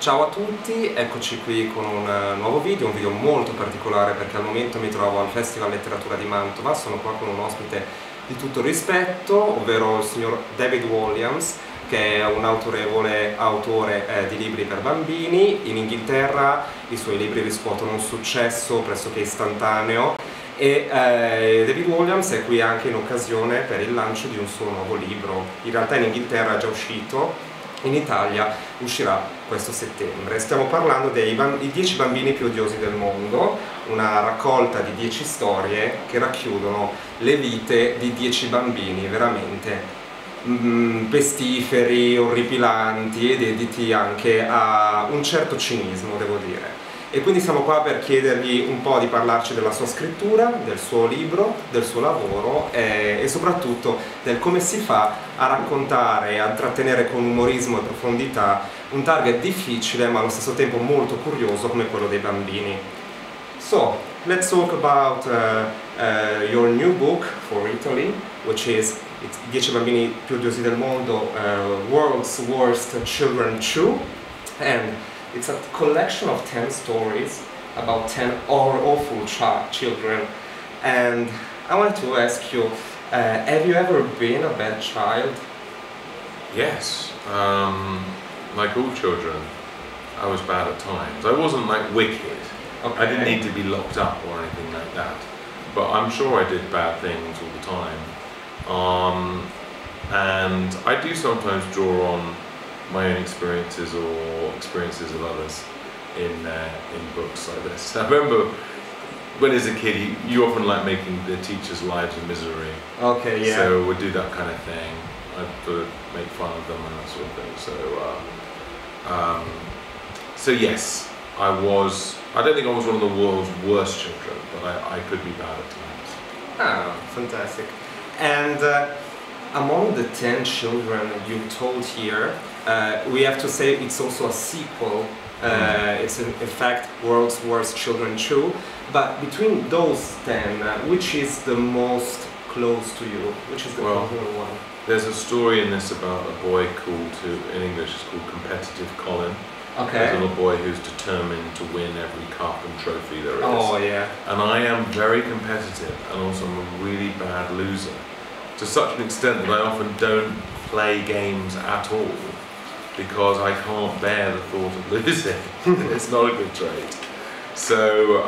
Ciao a tutti, eccoci qui con un nuovo video, un video molto particolare perché al momento mi trovo al Festivaletteratura di Mantova, sono qua con un ospite di tutto rispetto, ovvero il signor David Walliams, che è un autorevole autore di libri per bambini. In Inghilterra i suoi libri riscuotono un successo pressoché istantaneo e David Walliams è qui anche in occasione per il lancio di un suo nuovo libro. In realtà in Inghilterra è già uscito, in Italia uscirà questo settembre. Stiamo parlando dei 10 bambini più odiosi del mondo, una raccolta di 10 storie che racchiudono le vite di 10 bambini veramente pestiferi, orripilanti e dediti anche a un certo cinismo, devo dire. E quindi siamo qua per chiedergli un po' di parlarci della sua scrittura, del suo libro, del suo lavoro e soprattutto del come si fa a raccontare e a trattenere con umorismo e profondità un target difficile ma allo stesso tempo molto curioso come quello dei bambini. So, let's talk about your new book for Italy, which is 10 bambini più odiosi del mondo, World's Worst Children 2, and it's a collection of 10 stories about 10 awful children. And I wanted to ask you, have you ever been a bad child? Yes, like all children, I was bad at times. I wasn't like wicked. Okay. I didn't need to be locked up or anything like that. But I'm sure I did bad things all the time. And I do sometimes draw on my own experiences or experiences of others in books like this. I remember when as a kid you often like making the teachers' lives a misery. Okay, yeah. So we'd do that kind of thing. I'd make fun of them and that sort of thing. So yes, I don't think I was one of the world's worst children, but I could be bad at times. Ah, fantastic. And among the 10 children you told here, we have to say it's also a sequel. It's in fact World's Worst Children 2. But between those 10, which is the most close to you? Which is the popular one? There's a story in this about a boy called, in English it's called Competitive Colin. Okay. There's a little boy who's determined to win every cup and trophy there is. Oh yeah. And I am very competitive and also I'm a really bad loser. To such an extent that I often don't play games at all because I can't bear the thought of losing. It's not a good trait. So,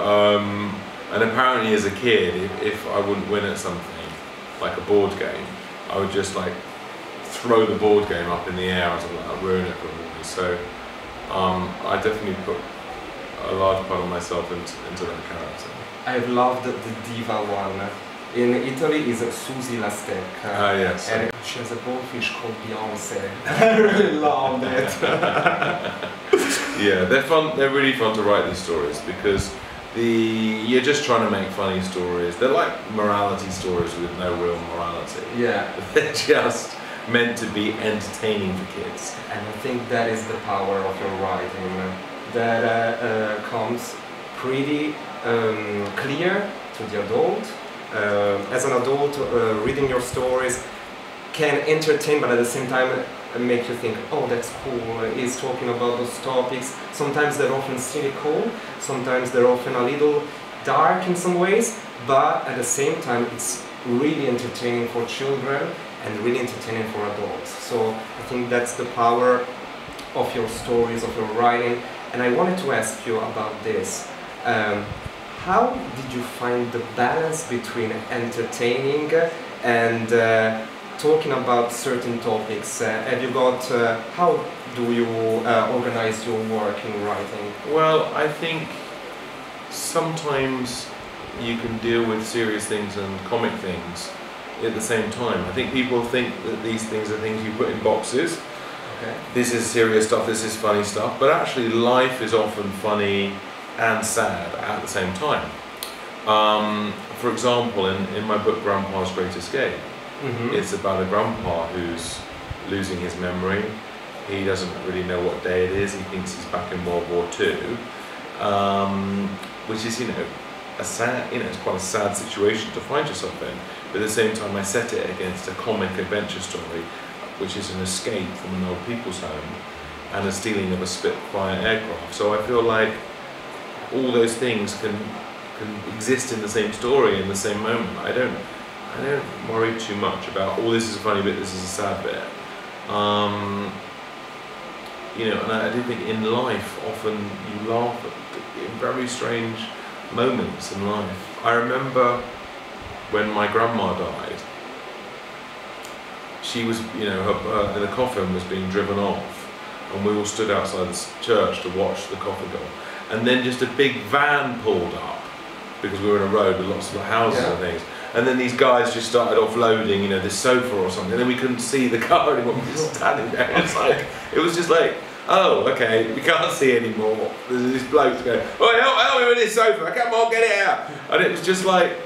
and apparently as a kid, if I wouldn't win at something, like a board game, I would just like throw the board game up in the air or something, I'd ruin it probably. So I definitely put a large part of myself into that character. I've loved the diva one. In Italy is Susie la Stecca. Ah yes. And she has a goldfish called Beyonce. I really loved it. Yeah, they're fun. They're really fun to write these stories because you're just trying to make funny stories. They're like morality stories with no real morality. Yeah. They're just meant to be entertaining for kids. And I think that is the power of your writing. That comes pretty clear to the adult. As an adult, reading your stories can entertain, but at the same time make you think, oh, that's cool, he's talking about those topics. Sometimes they're often cynical, sometimes they're often a little dark in some ways, but at the same time it's really entertaining for children and really entertaining for adults. So I think that's the power of your stories, of your writing. And I wanted to ask you about this. How did you find the balance between entertaining and talking about certain topics? Have you got, how do you organize your work in writing? Well, I think sometimes you can deal with serious things and comic things at the same time. I think people think that these things are things you put in boxes. Okay. This is serious stuff, this is funny stuff, but actually life is often funny and sad at the same time. For example, in my book Grandpa's Great Escape, it's about a grandpa who's losing his memory. He doesn't really know what day it is. He thinks he's back in World War II, which is, a sad, it's quite a sad situation to find yourself in. But at the same time, I set it against a comic adventure story, which is an escape from an old people's home. and a stealing of a Spitfire aircraft. So I feel like all those things can exist in the same story in the same moment. I don't worry too much about, oh, this is a funny bit, this is a sad bit. You know, and I do think in life often you laugh at very strange moments in life. I remember when my grandma died. She was, you know, the coffin was being driven off, and we all stood outside the church to watch the coffin go. And then just a big van pulled up, because we were in a road with lots of houses and things. And then these guys just started offloading, you know, this sofa or something. And then we couldn't see the car anymore. We were standing there. It was just like, oh, okay, we can't see anymore. There's this bloke going, oh, help me with this sofa, come on, get it out. And it was just like,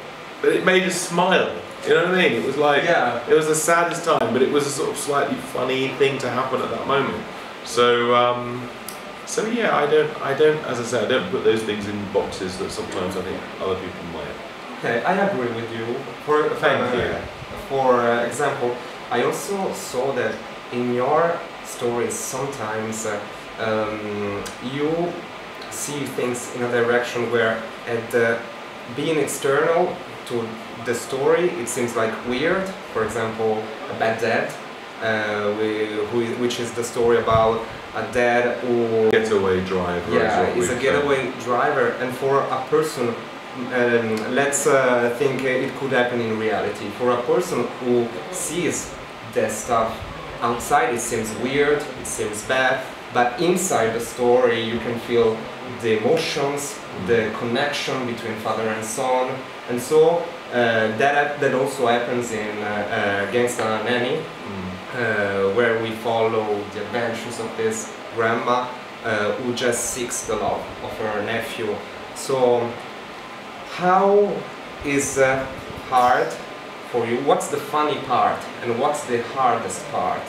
but it made us smile. You know what I mean? It was like, it was the saddest time, but it was a sort of slightly funny thing to happen at that moment. So, so yeah, I don't, as I say, I don't put those things in boxes that sometimes I think other people might. Okay, I agree with you. Thank you. For example, I also saw that in your stories sometimes you see things in a direction where being external to the story, it seems like weird. For example, A Bad Dad, which is the story about a dad who... Getaway driver. Yeah, he's a getaway driver, and for a person, let's think it could happen in reality. For a person who sees that stuff outside, it seems weird, it seems bad, but inside the story you can feel the emotions, the connection between father and son, and so that also happens in Gangsta Nanny, where we follow the adventures of this grandma who just seeks the love of her nephew. So how is hard for you? What's the funny part and what's the hardest part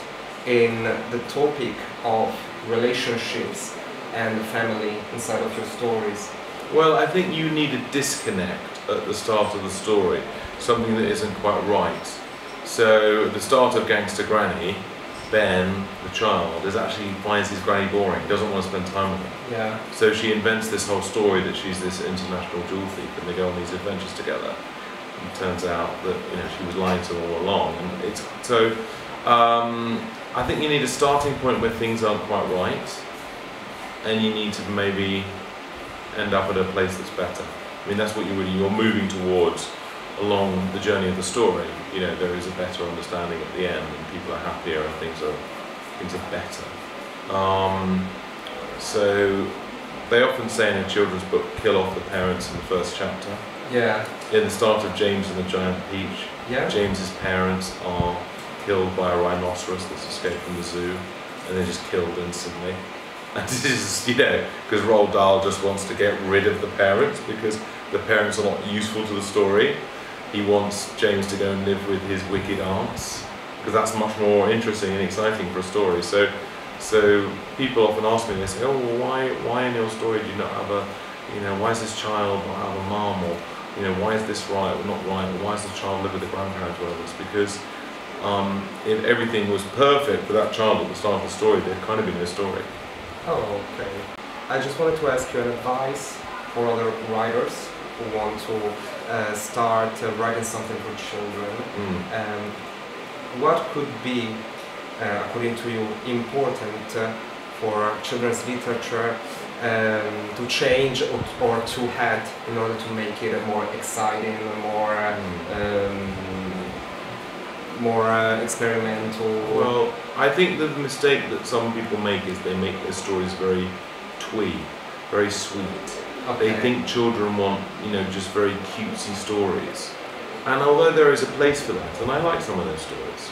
in the topic of relationships and family inside of your stories? Well, I think you need a disconnect at the start of the story, something that isn't quite right. So at the start of Gangster Granny, Ben, the child, actually finds his granny boring, doesn't want to spend time with her. Yeah. So she invents this whole story that she's this international jewel thief, and they go on these adventures together. And it turns out that, you know, she was lying to them all along. And it's so I think you need a starting point where things aren't quite right, and you need to maybe end up at a place that's better. I mean, that's what you're moving towards along the journey of the story. You know, there is a better understanding at the end, and people are happier, and things are better. So they often say in a children's book, kill off the parents in the first chapter. Yeah. In the start of James and the Giant Peach, James's parents are killed by a rhinoceros that's escaped from the zoo, and they're just killed instantly. And this is, you know, because Roald Dahl just wants to get rid of the parents because the parents are not useful to the story. He wants James to go and live with his wicked aunts because that's much more interesting and exciting for a story. So people often ask me, they say, oh, well, why in your story do you not have a, you know, why is this child not have a mum, or, you know, why is this right or not right, or why does the child live with the grandparents or whatever? It's because if everything was perfect for that child at the start of the story, there'd kind of be no story. Oh, okay. I just wanted to ask you an advice for other writers who want to start writing something for children. What could be, according to you, important for children's literature to change or to add in order to make it more exciting, more experimental? Well, I think the mistake that some people make is they make their stories very twee, very sweet. Okay. They think children want, you know, just very cutesy stories. And although there is a place for that, and I like some of those stories,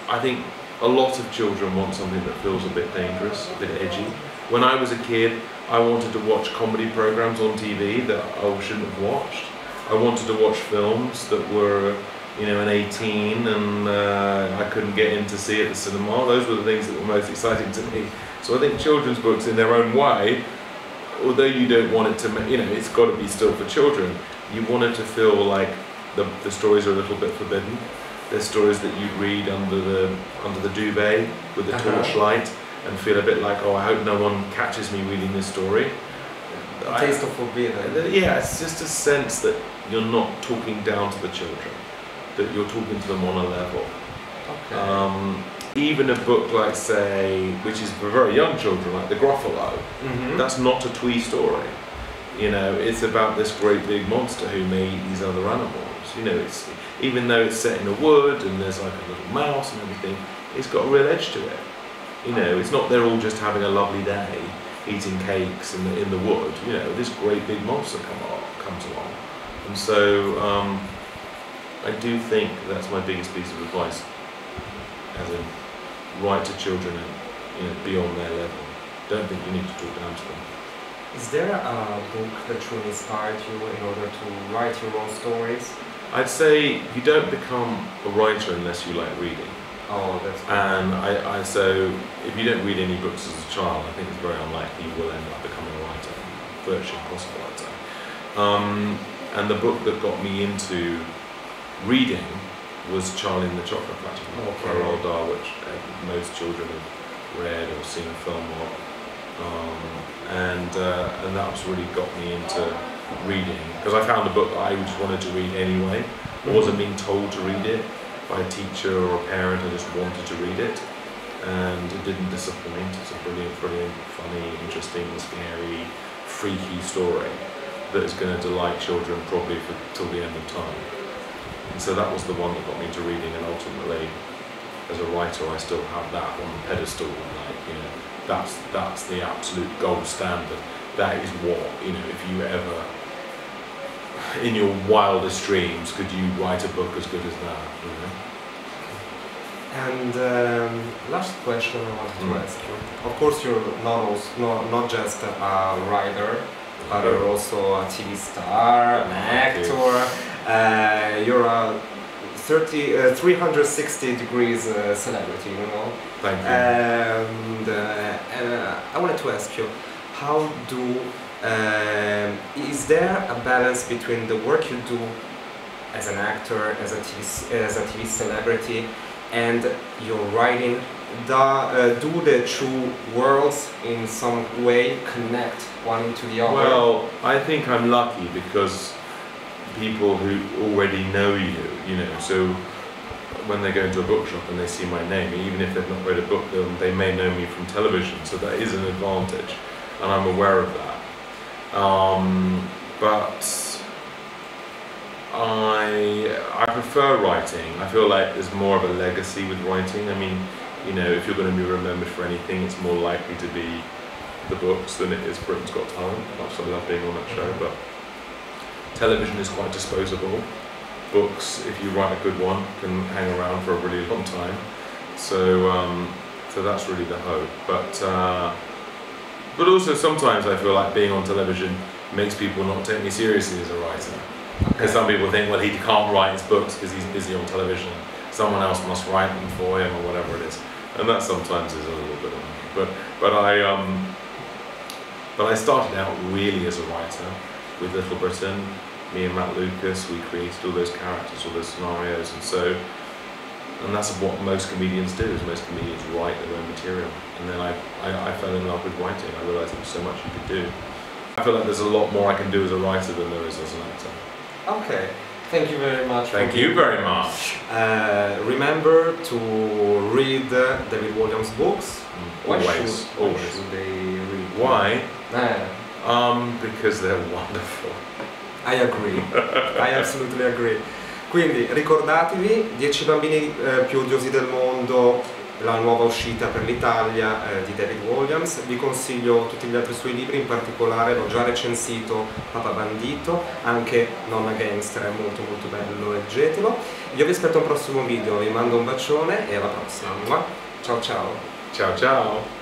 I think a lot of children want something that feels a bit dangerous, a bit edgy. When I was a kid, I wanted to watch comedy programs on TV that I shouldn't have watched. I wanted to watch films that were, you know, an 18 and I couldn't get in to see at the cinema. Those were the things that were most exciting to me. So I think children's books in their own way, although you don't want it to, you know, it's got to be still for children, you want it to feel like the stories are a little bit forbidden. They're stories that you read under the duvet with the torchlight, and feel a bit like, oh, I hope no one catches me reading this story. A taste of forbidden. Yeah, it's just a sense that you're not talking down to the children, that you're talking to them on a level. Okay. Even a book like, say, which is for very young children, like The Gruffalo, that's not a twee story. You know, it's about this great big monster who may eat these other animals. You know, it's, even though it's set in the wood and there's like a little mouse and everything, it's got a real edge to it. You know, it's not they're all just having a lovely day eating cakes in the wood. You know, this great big monster comes along. And so I do think that's my biggest piece of advice, as in write to children and, you know, be on their level. Don't think you need to talk down to them. Is there a book that truly inspired you in order to write your own stories? I'd say you don't become a writer unless you like reading. Oh, that's good. And so if you don't read any books as a child, I think it's very unlikely you will end up becoming a writer. Virtually impossible, I'd say. And the book that got me into reading was Charlie and the Chocolate Factory by Roald Dahl, which most children have read or seen a film of. And that was really got me into reading, because I found a book that I just wanted to read anyway. I wasn't being told to read it by a teacher or a parent, I just wanted to read it, and it didn't disappoint. It's a brilliant, funny, interesting, scary, freaky story that is going to delight children probably till the end of time. And so that was the one that got me into reading, and ultimately, as a writer, I still have that on the pedestal. Like, you know, that's the absolute gold standard. That is what, you know, if you ever, in your wildest dreams, could you write a book as good as that, you know? And last question I wanted to ask you. Of course, you're not just a writer, but you're also a TV star, an actor. You're a 360 degrees celebrity, you know. Thank you. And I wanted to ask you, how do is there a balance between the work you do as an actor, as a TV celebrity, and your writing? Do the two worlds in some way connect one into the other? Well, I think I'm lucky because people who already know you, you know, so when they go into a bookshop and they see my name, even if they've not read a book, they may know me from television, so that is an advantage, and I'm aware of that. But I prefer writing. I feel like there's more of a legacy with writing. I mean, you know, if you're going to be remembered for anything, it's more likely to be the books than it is Britain's Got Talent. I love being on that show, but television is quite disposable. Books, if you write a good one, can hang around for a really long time. So, so that's really the hope. But also sometimes I feel like being on television makes people not take me seriously as a writer. Because some people think, well, he can't write his books because he's busy on television. Someone else must write them for him or whatever it is. And that sometimes is a little bit annoying. But I started out really as a writer with Little Britain. Me and Matt Lucas, we created all those characters, all those scenarios, and that's what most comedians do, is most comedians write their own material. And then I fell in love with writing. I realised there was so much you could do. I feel like there's a lot more I can do as a writer than there is as an actor. Okay, thank you very much. Thank you very much. Remember to read David Walliams' books. Always. Why should they read? Why? Because they're wonderful. I agree, I absolutely agree. Quindi ricordatevi 10 bambini più odiosi del mondo, la nuova uscita per l'Italia di David Walliams. Vi consiglio tutti gli altri suoi libri, in particolare l'ho già recensito, Papà bandito, anche Nonna Gangster è molto molto bello, leggetelo. Io vi aspetto a un prossimo video, vi mando un bacione e alla prossima. Ciao ciao! Ciao ciao!